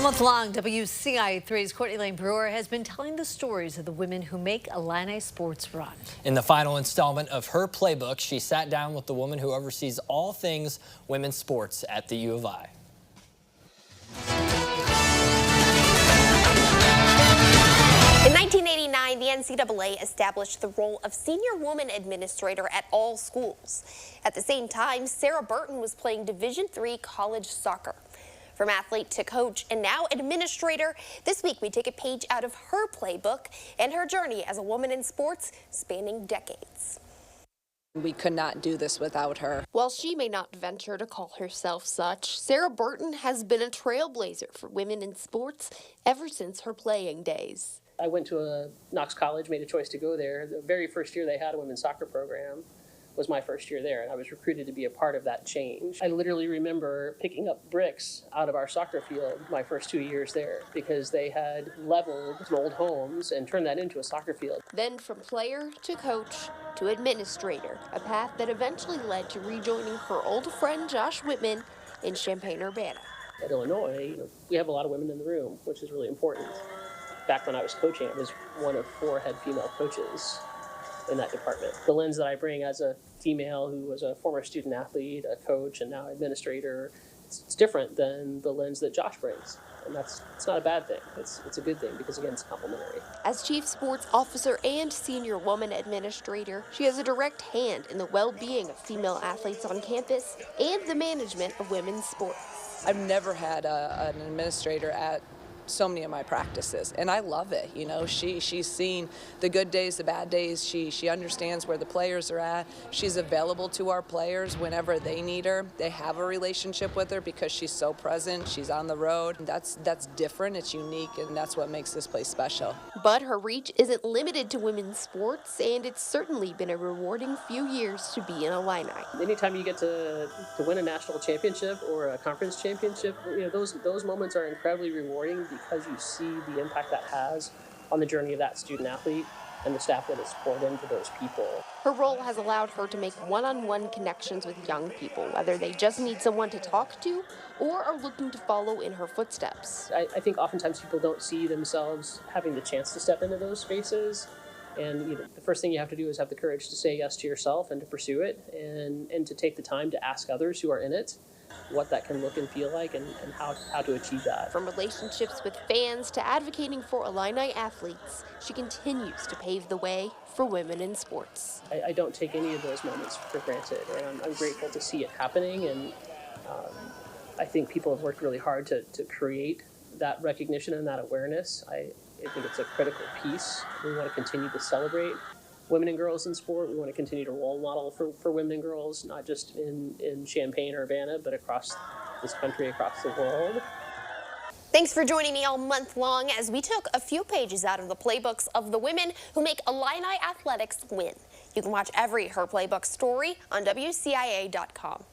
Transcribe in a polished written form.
month long, WCIA3's Courtney Lane Brewer has been telling the stories of the women who make Illini sports run. In the final installment of her playbook, she sat down with the woman who oversees all things women's sports at the U of I. In 1989, the NCAA established the role of senior woman administrator at all schools. At the same time, Sara Burton was playing Division III college soccer. From athlete to coach and now administrator, this week we take a page out of her playbook and her journey as a woman in sports spanning decades. We could not do this without her. While she may not venture to call herself such, Sara Burton has been a trailblazer for women in sports ever since her playing days. I went to a Knox College, made a choice to go there. The very first year they had a women's soccer program was my first year there, and I was recruited to be a part of that change. I literally remember picking up bricks out of our soccer field my first 2 years there because they had leveled some old homes and turned that into a soccer field. Then from player to coach to administrator, a path that eventually led to rejoining her old friend Josh Whitman in Champaign-Urbana. At Illinois, we have a lot of women in the room, which is really important. Back when I was coaching, I was one of 4 head female coaches in that department. The lens that I bring as a female who was a former student athlete, a coach, and now administrator, it's different than the lens that Josh brings. And it's not a bad thing. It's a good thing because, again, it's complementary. As chief sports officer and senior woman administrator, she has a direct hand in the well-being of female athletes on campus and the management of women's sports. I've never had an administrator at so many of my practices, and I love it. You know, she's seen the good days, the bad days. She understands where the players are at. She's available to our players whenever they need her. They have a relationship with her because she's so present. She's on the road. That's different. It's unique, and that's what makes this place special. But her reach isn't limited to women's sports, and it's certainly been a rewarding few years to be an Illini. Anytime you get to win a national championship or a conference championship, those moments are incredibly rewarding because you see the impact that has on the journey of that student athlete and the staff that is poured into those people. Her role has allowed her to make one-on-one connections with young people, whether they just need someone to talk to or are looking to follow in her footsteps. I think oftentimes people don't see themselves having the chance to step into those spaces. And the first thing you have to do is have the courage to say yes to yourself and to pursue it and to take the time to ask others who are in it what that can look and feel like and how to achieve that. From relationships with fans to advocating for Illini athletes, she continues to pave the way for women in sports. I don't take any of those moments for granted, and I'm grateful to see it happening, and I think people have worked really hard to create that recognition and that awareness. I think it's a critical piece. We want to continue to celebrate women and girls in sport. We want to continue to role model for women and girls, not just in Champaign-Urbana, but across this country, across the world. Thanks for joining me all month long as we took a few pages out of the playbooks of the women who make Illini Athletics win. You can watch every Her Playbook story on WCIA.com.